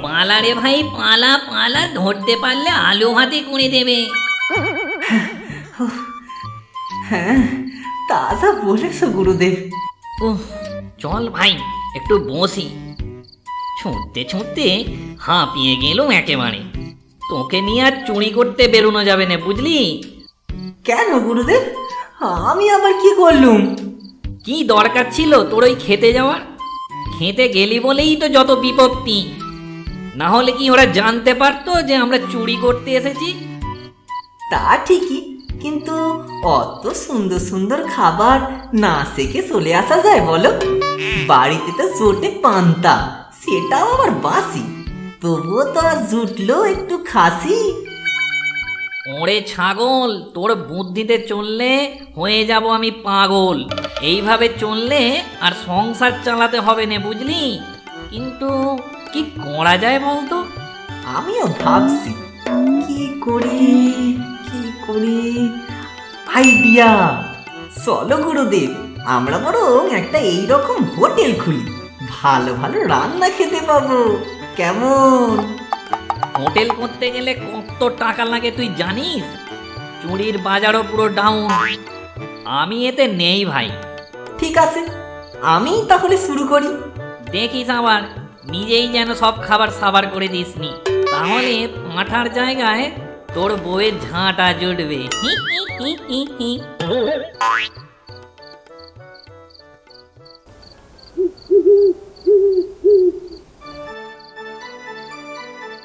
পালা রে ভাই, পালা পালা, ধরতে পারলে আলু ভাতে করে দেবে। হ্যাঁ, তা যা বলেছ গুরুদেব। উহ, চল ভাই একটু বসি। ছুটতে ছুটতে হাঁপিয়ে গেলুম একেবারে। তোকে নিয়ে আর চুরি করতে বেরোনো যাবে না, বুঝলি? কেন গুরুদেব, আমি আবার কি করলুম? কি দরকার ছিল তোর ওই খেতে যাওয়ার? খেতে গেলি বলেই তো যত বিপত্তি। না হলে কি ওরা জানতে পারতো যে আমরা চুরি করতে এসেছি? তা ঠিকই, কিন্তু অত সুন্দর সুন্দর খাবার না শেখে চলে আসা যায় বলো? বাড়িতে তো জোটে পান্তা, সেটাও আবার বাসি। তবুও তো আর জুটলো একটু খাসি। ওরে ছাগল, তোর বুদ্ধিতে চললে হয়ে যাব আমি পাগল। এইভাবে চললে আর সংসার চালাতে হবে না, বুঝলি? কিন্তু কি করা যায় বলতো? আমিও ভাবছি কি করি কি করি। আইডিয়া! চলো গুরুদেব, আমরা বরং একটা এইরকম হোটেল খুলি, ভালো ভালো রান্না খেতে পাবো। কেমন? হোটেল করতে গেলে কত টাকা লাগে তুই জানিস? চুরির বাজারও পুরো ডাউন। আমি এতে নেই ভাই। ঠিক আছে, আমি তাহলে শুরু করি। দেখিস আবার নিজেই যেন সব খাবার সাবার করে দিসনি, তাহলে পাঁঠার জায়গায় তোর বউয়ের ঝাঁটা জুটবে। হি হি হি হি হি।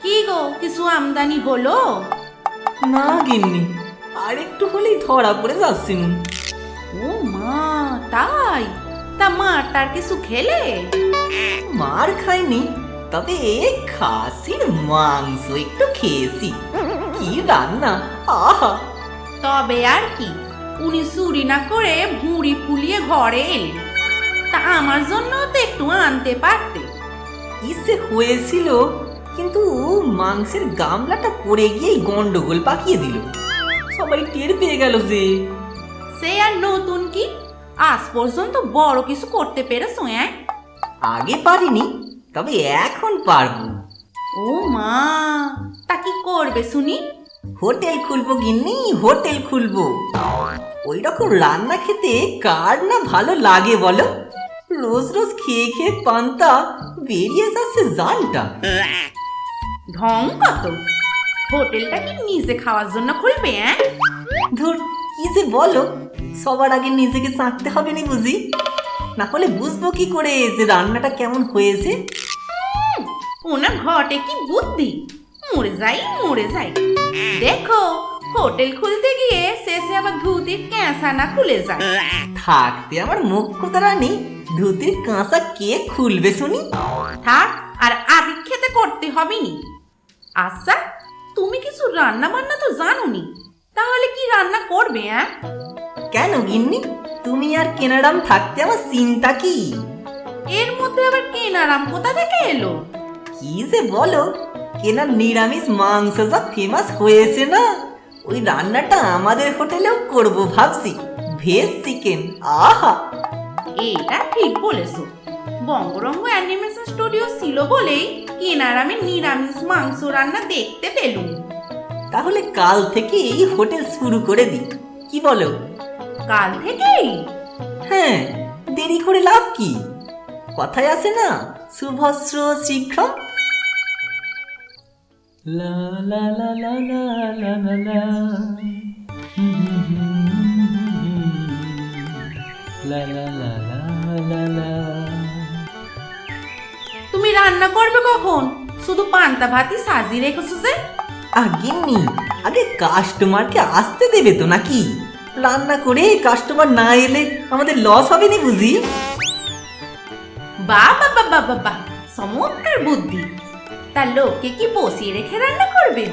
কি গো, কিছু আমদানি হলো? না গিন্নি, আর একটু হলেই ধরা পড়ে যাচ্ছি। ও মা, তাই? তা মাটার কিছু খেলে? মার খাইনি, তবে খাসির মাংস একটু খেয়েছি। কি রান্না! আহা! তবে আর কি, উনি চুরি না করে ভুঁড়ি ফুলিয়ে ঘরে এলেন। তা আমার জন্য তো একটু আনতে পারতে। ইসে হয়েছিল, কিন্তু মাংসের গামলাটা পড়ে গিয়ে গন্ডগোল পাকিয়ে দিল। সবাই টের পেয়ে গেল যে। সে আর নতুন কি, আজ পর্যন্ত বড় কিছু করতে পেরেছো? আগে পারিনি, তবে এখন পারবো। ও মা, তা কি করবে শুনি? হোটেল খুলবো গিন্নি, হোটেল খুলবো। ওই রকম রান্না খেতে কার না ভালো লাগে বলো? রোজ রোজ খেয়ে খেয়ে পান্তা বেরিয়ে যাচ্ছে জানটা। ঢং কত! হোটেলটা কি নিজে খাওয়ার জন্য খুলবে? ধুর, কি যে বলো! সবার আগে নিজেকে চাকতে হবে না বুঝি? না হলে বুঝবো কি করে যে রান্নাটা কেমন হয়েছে? ওনার ঘটে কি বুদ্ধি! মরে যাই মরে যাই। দেখো, হোটেল খুলতে গিয়ে শেষে আবার ধুতির ক্যাঁসা না খুলে যায়। থাকতে আমার মুখ্য রানী, ধুতির কাঁচা কে খুলবে শুনি? থাক, আর আদি খেতে করতে হবে নি। আচ্ছা, তুমি কিছু রান্না বান্না তো জানোনি, তাহলে কি রান্না করবে? কেন গিন্নি, তুমি আর কেনারাম থাকতে আমার চিন্তা কি? এর মধ্যে আবার কেনারাম কোথা থেকে এলো? কি যে বলো! কেনার নিরামিষ মাংস যা ফেমাস হয়েছে না, ওই রান্নাটা আমাদের হোটেলেও করব ভাবছি। ভেজ চিকেন, আহা! এটা ঠিক বলেছো। বঙ্গরঙ্গ অ্যানিমেশন স্টুডিও ছিল বলেই কেনারামে নিরামিষ মাংস রান্না দেখতে পেলুম। তাহলে কাল থেকে এই হোটেল শুরু করে দিই, কি বলো? কাল থেকেই? হ্যাঁ, দেরি করে লাভ কি? কথায় আছে না, শুভস্র শীঘ্রম। লা লা লা লা লা লা লা লা। লা লা লা লা লা লা। তুমি রান্না করবে কখন? শুধু পান্তা ভাতই সাজিয়ে রেখেছো যে? গিন্নি, আগে কাস্টমারকে আসতে দেবে তো নাকি? রান্না করে কাস্টমার না এলে আমাদের লস হবে না বুঝি? বাহ বাহ বাহ বাহ বাহ, চমৎকার বুদ্ধি। তা লোককে কি বসিয়ে রেখে রান্না করবে?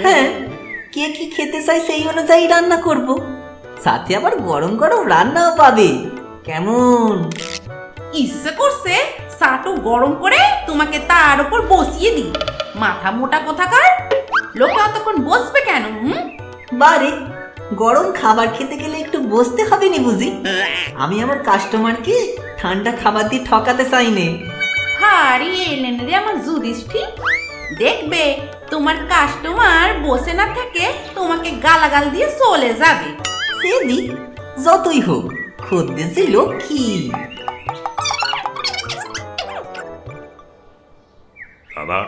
হ্যাঁ, কে কি খেতে চাই সেই অনুযায়ী রান্না করব, সাথে আবার গরম গরম রান্নাও পাবে। কেমন? ইচ্ছে করছে চাটু গরম করে তোমাকে তার উপর বসিয়ে দিই। মাথা মোটা কোথাকার! লোকে অতক্ষণ বসবে কেন? বারে, গরম খাবার খেতে গেলে একটু বসতে হবে নি বুঝি? আমি আমার কাস্টমারকে ঠান্ডা খাবার দিয়ে ঠকাতে চাইনে। হারি এলেন রে আমার যুধিষ্ঠির। দেখবে তোমার কাস্টমার বসে না থেকে তোমাকে গালাগাল দিয়ে চলে যাবে। সে দিক যতই হোক, খদ্দের যে লক্ষ্মী। দাদা,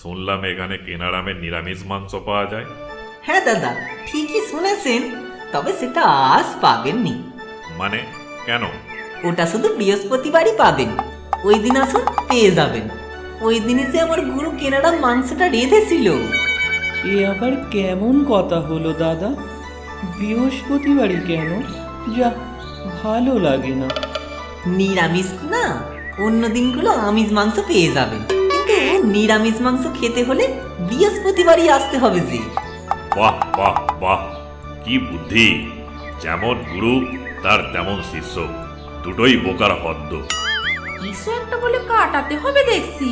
শুনলাম এখানে কেনারামের নিরামিষ মাংস পাওয়া যায়। হ্যাঁ দাদা, ঠিকই শুনেছেন, তবে সেটা আজ পাবেননি। মানে কেন? ওটা শুধু বৃহস্পতিবারই পাবেন। ওই দিন আসুন, পেয়ে যাবেন। ওই দিনই যে আমার গুরু কেনারাম মাংসটা রেঁধেছিল। এ আবার কেমন কথা হলো দাদা? বৃহস্পতিবারই কেন? যা, ভালো লাগে না। নিরামিষ না, অন্য দিনগুলো আমিষ মাংস পেয়ে যাবেন, কিন্তু নিরামিষ মাংস খেতে হলে বৃহস্পতিবারই আসতে হবে যে। বাহ বাহ বাহ, কি বুদ্ধি! যেমন গুরু তার তেমন শিষ্য, দুটোই বোকার হদ্দ। কিছু একটা বলে কাটাতে হবে দেখছি।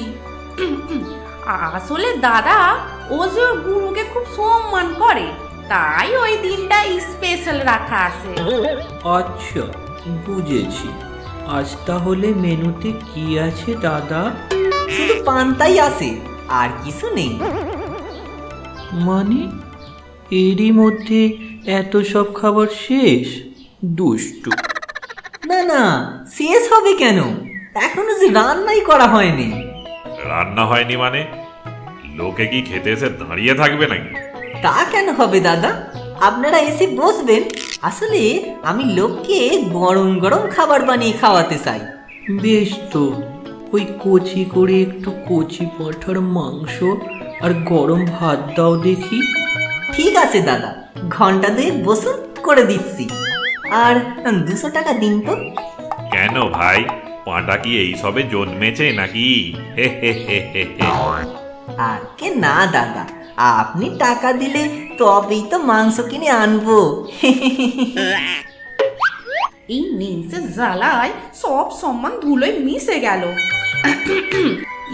আসলে দাদা, ও যে ওর গুরুকে খুব সম্মান করে, তাই ওই দিনটা স্পেশাল রাখা আছে। আচ্ছা, বুঝেছি। আজ তাহলে মেনুতে কি আছে দাদা? শুধু পান্তাই আছে, আর কিছু নেই। মানে এরই মধ্যে এত সব খাবার শেষ? দুষ্টু। না না, শেষ হবে কেন? এখনো যে রান্নাই করা হয়নি। রান্না হয়নি মানে? লোকে কি খেতে এসে দাঁড়িয়ে থাকবে নাকি? তা কেন হবে দাদা? আপনারা এসে বসবেন। আসলে আমি লোককে গরম গরম খাবার বানিয়ে খাওয়াতে চাই। বেশ তো, ওই কচি করে একটু কচি পাঁঠার মাংস আর গরম ভাত দাও দেখি। ঠিক আছে দাদা, ঘন্টা দুয়েক বসুন, করে দিচ্ছি। আর 200 টাকা দিন তো। কেন ভাই, পাঁটা কি এই সবে জন্মেছে নাকি? হে হে হে হে হে। আর কে না দাদা, আপনি টাকা দিলে তবেই তো মাংস কিনে আনবো। এই নিমসের জ্বালায় সব সম্মান ধুলোয় মিশে গেল।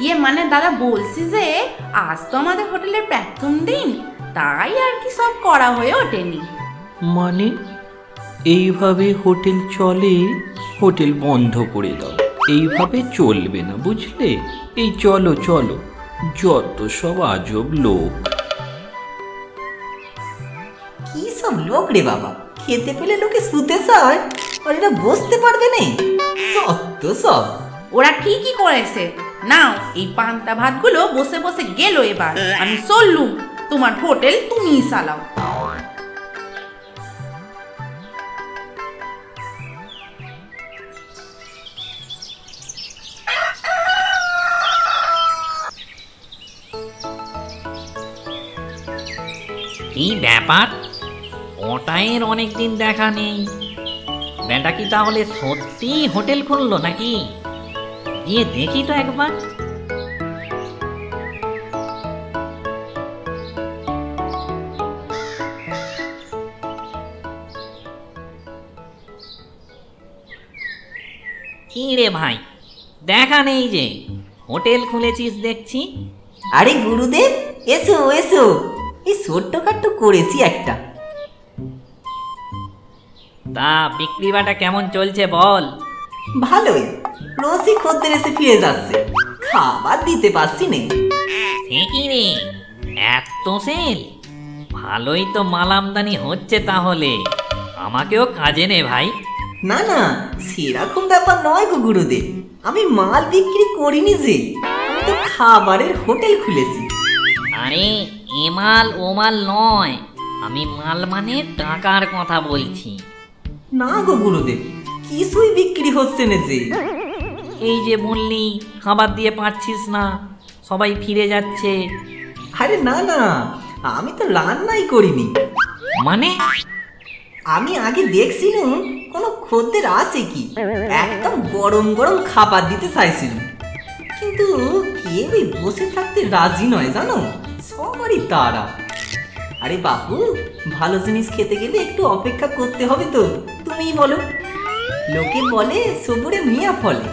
ইয়ে মানে দাদা, বলছি যে আজ তো আমাদের হোটেলের প্রথম দিন, তাই আর কি সব করা হয়ে ওঠেনি। মানে এইভাবে হোটেল চলে? হোটেল বন্ধ করে দাও, এইভাবে চলবে না, বুঝলে? এই চলো চলো, যত সব আজব লোক। কি সব লোক রে বাবা, খেতে পেলে লোকে শুতে চায়, আর এরা বসতে পারবে না। সত্য সব। ওরা ঠিকই করেছে। নাও, এই পান্তা ভাতগুলো বসে বসে গেল। এবার আমি চললুম, তোমার হোটেল তুমিই চালাও। কি ব্যাপার? ওটাইয়ের অনেকদিন দেখা নেই। ব্যাটা কি তাহলে সত্যি হোটেল খুললো নাকি? গিয়ে দেখি তো একবার। কি রে ভাই, দেখা নেই যে? হোটেল খুলেছিস দেখছি। আরে গুরুদেব, এসো এসো, এই ছোট্টখাট্ট করেছি একটা। তা বিক্রি বাটা কেমন চলছে বল? ভালোই, রোজই খদ্দের এসে ফিরে যাচ্ছে, খাবার দিতে পারছি না। সে কি রে, এত সেল? ভালোই তো মাল আমদানি হচ্ছে তাহলে। আমাকেও কাজে নে ভাই। না না, সেরকম ব্যাপার নয় গো গুরুদেব, আমি মাল বিক্রি করিনি যে, আমি তো খাবারের হোটেল খুলেছি। আরে এ মাল ও মাল নয়, আমি মাল মানে টাকার কথা বলছি। না গো গুরুদেব, কিছুই বিক্রি হচ্ছে না যে। এই যে বললি খাবার দিয়ে পাচ্ছিস না, সবাই ফিরে যাচ্ছে। আরে না না, আমি তো রান্নাই করিনি। মানে? আমি আগে দেখছিলাম কোনো খদ্দের আছে কি, একদম গরম গরম খাবার দিতে চাইছিলাম, কিন্তু কেউই বসে থাকতে রাজি নয় জানো, সবারই তাড়া। আরে বাবু, ভালো জিনিস খেতে গেলে একটু অপেক্ষা করতে হবে তো, তুমিই বলো। লোকে বলে সবুরে মিয়া ফলে।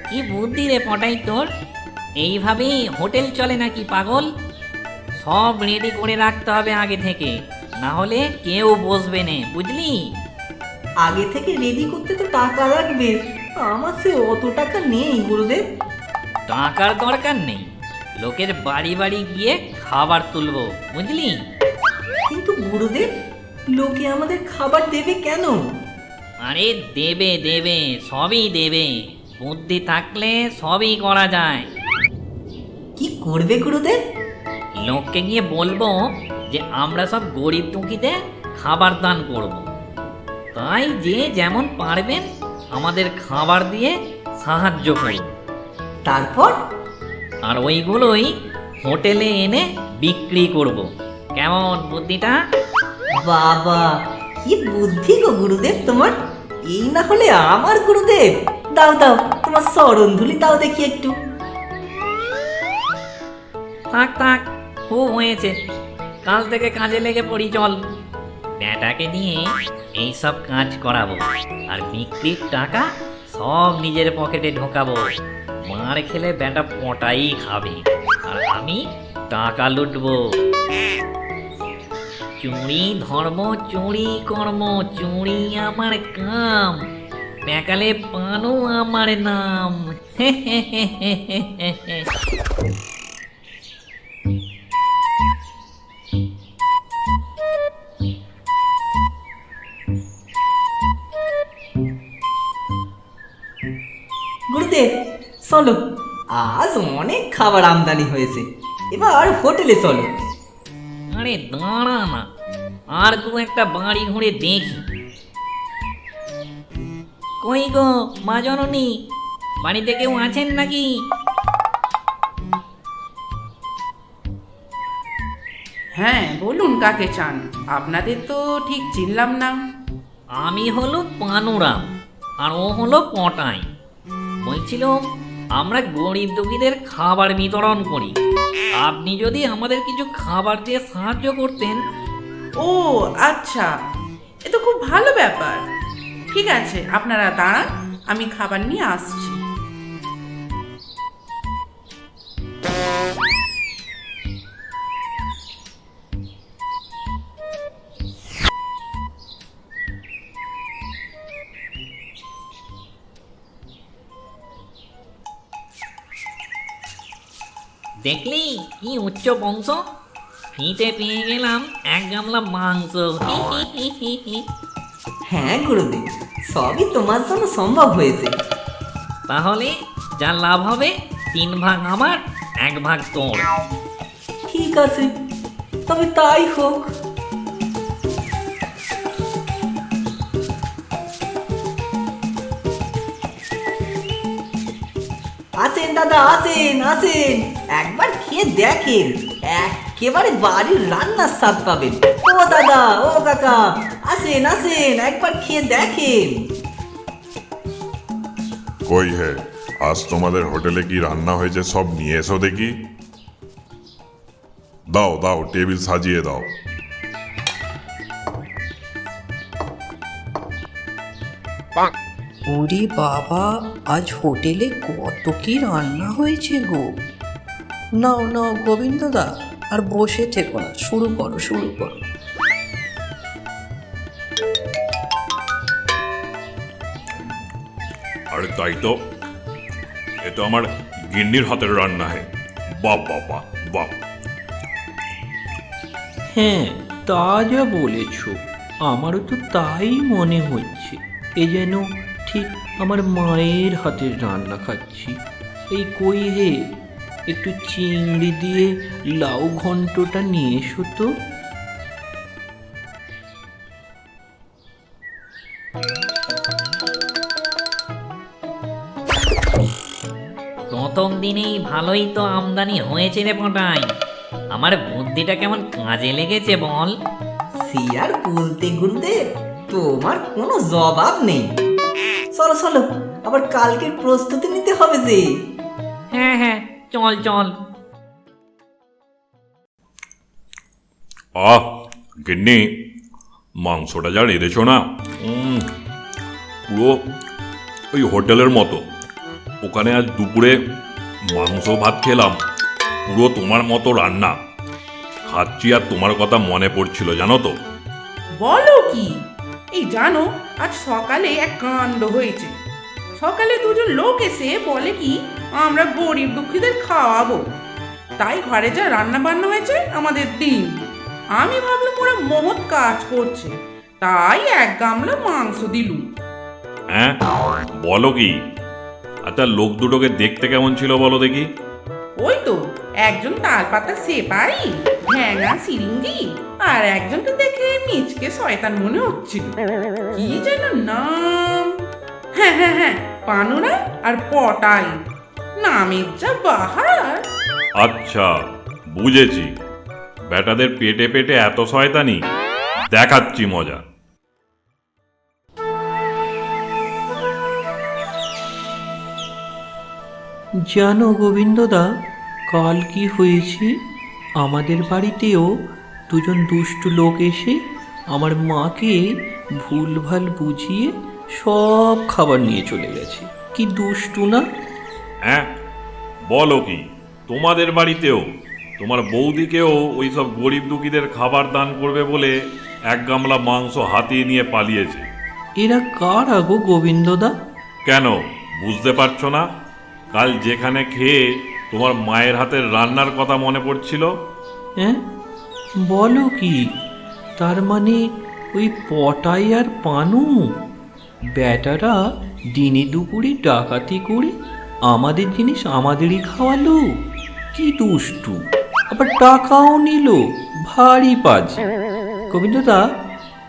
কি বুদ্ধি রে পটাই তোর! এইভাবেই হোটেল চলে নাকি পাগল? সব রেডি করে রাখতে হবে আগে থেকে, না হলে কেউ বসবে না, বুঝলি? আগে থেকে রেডি করতে তো টাকা লাগবে। আমার সে অত টাকা নেই গুরুদেব। টাকার দরকার নেই, লোকের বাড়ি বাড়ি গিয়ে খাবার তুলবো, বুঝলি? কিন্তু গুরুদেব, লোকে আমাদের খাবার দেবে কেন? আরে দেবে দেবে, সবই দেবে। বুদ্ধি থাকলে সবই করা যায়। কি করবে গুরুদেব? লোককে গিয়ে বলবো যে আমরা সব গরিব দুঃখীদের খাবার দান করব। তাই যে যেমন পারবেন আমাদের খাবার দিয়ে সাহায্য করুন। তারপর? আর ওইগুলোই হোটেলে এনে বিক্রি করব। কেমন বুদ্ধিটা? বাবা, কি বুদ্ধি গো গুরুদেব তোমার! এই না হলে আমার গুরুদেব। দাও দাও, তোমার চরণ ধুলি দাও দেখি একটু। থাক থাক, খুব হয়েছে। কাল থেকে কাজে লেগে পড়ি, চল। ব্যাটাকে দিয়ে এইসব কাজ করাবো, আর বিক্রির টাকা সব নিজের পকেটে ঢোকাবো। মার খেলে ব্যাটা পটাই খাবে, আর আমি টাকা লুটবো। চুরি ধর্ম, চুরি কর্ম, চুরি আমার কাম, প্যাকালে পানো আমার নাম। হে হে হে হে হে হে। গুরুদেব চলো, আজ অনেক খাবার আমদানি হয়েছে, এবার হোটেলে চলো। আরে দাঁড়া না, আর দু একটা বাড়ি ঘুরে দেখি। কই গো মা জননী, বাড়িতে কেউ আছেন নাকি? হ্যাঁ বলুন, কাকে চান? আপনাদের তো ঠিক চিনলাম না। আমি হলো পানুরাম, আর ও হলো পটাই। বলছিল আমরা গরিব দুঃখীদের খাবার বিতরণ করি। আপনি যদি আমাদের কিছু খাবার দিয়ে সাহায্য করতেন। ও আচ্ছা, এ তো খুব ভালো ব্যাপার। ঠিক আছে, আপনারা দাঁড়ান, আমি খাবার নিয়ে আসছি। দেখলি কি উচ্চ বংশ, ফিতে পেয়ে গেলাম এক গামলা মাংস। হি হি হি হি হি। হ্যাঁ গুরুদেব, সবই তোমার জন্য সম্ভব হয়েছে। তাহলে যা লাভ হবে 3 ভাগ আমার, 1 ভাগ তোর। ঠিক আছে, তবে তাই হোক। আসেন দাদা, আসেন আসেন, একবার খেয়ে দেখেন, একেবারে বাড়ির রান্নার স্বাদ পাবেন। ও দাদা, ও কাকা, আসেন আসেন, একবার খেয়ে দেখেন। কই হে, আজ তোমাদের হোটেলে কি রান্না হয়েছে সব নিয়ে এসো দেখি। দাও দাও, টেবিল সাজিয়ে দাও। ওরে বাবা, আজ হোটেলে কত কি রান্না হয়েছে গো! নাও নাও গোবিন্দদা, আর বসে থেকো না, শুরু করো শুরু করো। আরে তাই তো, এ তো আমার গিন্নির হাতের রান্না হে। বাহ বাহ বাহ বাহ। হ্যাঁ, তা যা বলেছ, আমারও তো তাই মনে হচ্ছে। এ যেন ঠিক আমার মায়ের হাতের রান্না খাচ্ছি। এই কই হে, একটু চিংড়ি দিয়ে লাউ ঘন্টটা নিয়ে এসো তো। প্রথম দিনেই ভালোই তো আমদানি হয়েছে রে পটাই। আমার বুদ্ধিটা কেমন কাজে লেগেছে বল? সে আর বলতে গুরুদেব, তোমার কোনো জবাব নেই। চলো চলো, আবার কালকের প্রস্তুতি নিতে হবে যে। হ্যাঁ হ্যাঁ, চল চল। আহ গিন্নি, মাংসটা যা রেঁধেছ না, পুরো ওই হোটেলের মতো। ওখানে আজ দুপুরে মাংস ভাত খেলাম, পুরো তোমার মতো রান্না। খাচ্ছি আর তোমার কথা মনে পড়ছিল, জানো তো। বলো কি, এই জানো, আজ সকালে এক কাণ্ড হয়েছে। সকালে দুজন লোক এসে বলে কি আমরা গরিব দুঃখীদের খাওয়াবো, তাই ঘরে যা রান্না বান্না হয়েছে আমাদের দিন। আমি ভাবলাম ওরা মহৎ কাজ করছে, তাই এক গামলা মাংস দিলুম। হ্যাঁ, বলো কি? আচ্ছা, লোক দুটোকে দেখতে কেমন ছিল বলো দেখি? ওই তো একজন তালপাতা সেপাই, ভ্যাঙা সিরিঙ্গি, আর একজনকে দেখে মিচকে শয়তান মনে হচ্ছিল। কি যেন নাম, হ্যাঁ হ্যাঁ হ্যাঁ, পানুরা আর পটাই, নামের যা বাহার। আচ্ছা, বুঝেছি। বেটাদের পেটে পেটে এত শয়তানি, দেখাচ্ছি মজা। জানো গোবিন্দদা, কাল কি হয়েছে? আমাদের বাড়িতেও দুজন দুষ্টু লোক এসে আমার মাকে ভুলভাল বুঝিয়ে সব খাবার নিয়ে চলে গেছে। কি দুষ্টু না? হ্যাঁ, বলো কি? তোমাদের বাড়িতেও তোমার বৌদিকেও ওই সব গরিব দুঃখীদের খাবার দান করবে বলে এক গামলা মাংস হাতিয়ে নিয়ে পালিয়েছে। এরা কারা গো গোবিন্দদা? কেন বুঝতে পারছো না? কাল যেখানে খেয়ে তোমার মায়ের হাতের রান্নার কথা মনে পড়ছিল। হ্যাঁ, বলো কি? তার মানে ওই পটাই আর পানু বেটারা দিনে দুপুরে ডাকাতি করে আমাদের জিনিস আমাদেরই খাওয়ালো। কি দুষ্টু, আবার টাকাও নিল, ভারী বাজে। গোবিন্দদা,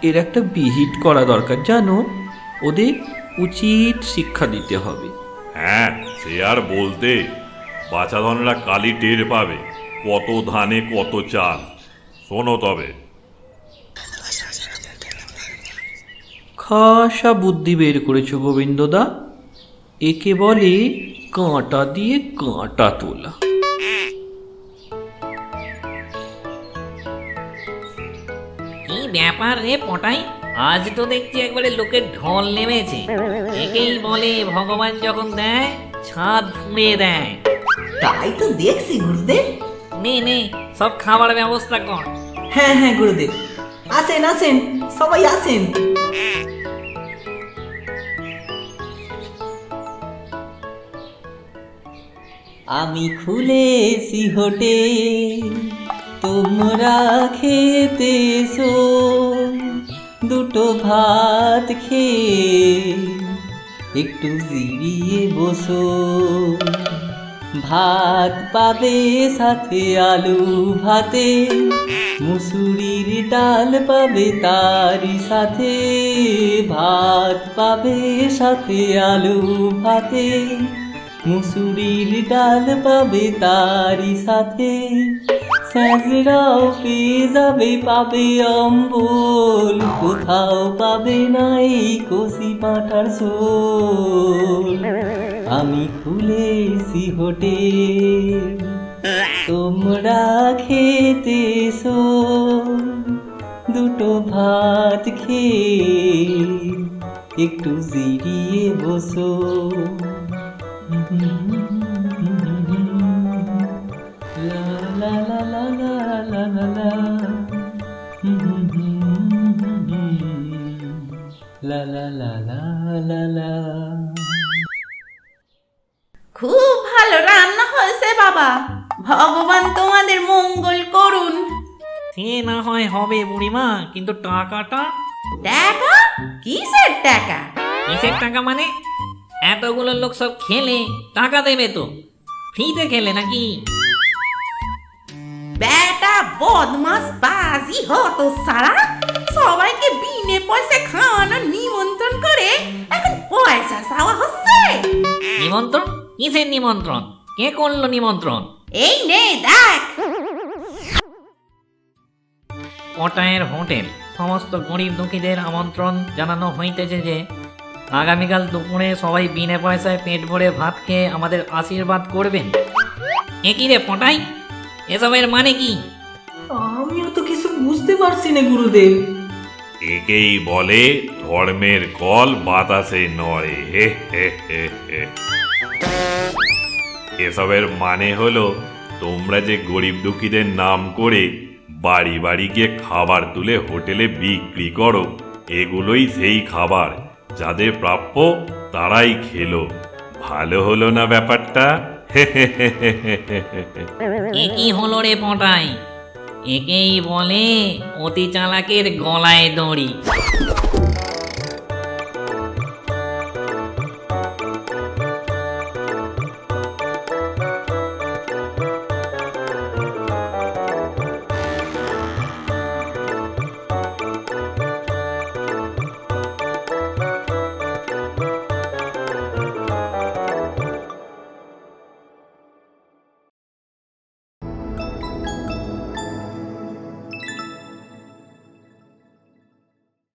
এর একটা বিহিত করা দরকার জানো, ওদের উচিত শিক্ষা দিতে হবে। হ্যাঁ, সে আর বলতে, বাছাধনরা কালি টের পাবে কত ধানে কত চাল। শোনো তবে, খাসা বুদ্ধি বের করেছো গোবিন্দদা। একে বলে কাঁটা দিয়ে কাঁটা তোলা। কি ব্যাপার রে পটাই, আজ তো দেখছি একবারে লোকের ঢল নেমেছে। একেই বলে ভগবান যখন দেয় ছাদ ফুঁড়ে দেয়। তাই তো দেখছি গুরুদেব। নে নে, সব খাবার ব্যবস্থা কর। হ্যাঁ হ্যাঁ গুরুদেব, আসেন আসেন, সবাই আসেন। আমি খুলেছি হোটেল, তোমরা খেতে এসো, দুটো ভাত খেয়ে একটু জিরিয়ে বসো। ভাত পাবে সাথে আলু ভাতে, মুসুরির ডাল পাবে তারই সাথে। ভাত পাবে সাথে আলু ভাতে, মুসুরির ডাল পাবে তারই সাথে। স্যাঁচড়াও পেয়ে যাবে, পাবে অম্বল, কোথাও পাবে না এই কষি পাঁঠার ঝোল। আমি খুলেছি হোটেল, তোমরা খেতে এসো, দুটো ভাত খেয়ে একটু জিরিয়ে বসো। লা লা লা লা লা লা লা লা লা লা লা লা। খুব ভালো রান্না হয়েছে বাবা, ভগবান তোমাদের মঙ্গল করুন। সে না হয় হবে বুড়িমা, কিন্তু টাকাটা? টাকা? কিসের টাকা? কিসের টাকা মানে? এতগুলো লোক সব খেলে টাকা দেবে তো? ফ্রিতে খেলে নাকি? বেটা বদমাস বাজি হতো সারা, সবাইকে বিনে পয়সা খাওয়ানোর নিমন্ত্রণ করে এখন পয়সা চাওয়া হচ্ছে। নিমন্ত্রণ? কিসের নিমন্ত্রণ? কে করলো নিমন্ত্রণ? এই নে দেখ। পটায়ের হোটেল সমস্ত গরিব দুঃখীদের আমন্ত্রণ জানানো হইতেছে যে আগামীকাল দুপুরে সবাই বিনা পয়সায় পেট ভরে ভাত খেয়ে আমাদের আশীর্বাদ করবেন। এ কি রে পটাই, এসবের মানে কি? আমিও তো কিছু বুঝতে পারছি না গুরুদেব। একেই বলে ধর্মের কল বাতাসে নড়ে। হে হে হে হে। এসবের মানে হলো, তোমরা যে গরিব দুঃখীদের নাম করে বাড়ি বাড়ি গিয়ে খাবার তুলে হোটেলে বিক্রি করো, এগুলোই সেই খাবার, যাদের প্রাপ্য তারাই খেলো। ভালো হলো না ব্যাপারটা? এ কি হলো রে পটাই? একেই বলে অতি চালাকের গলায় দড়ি।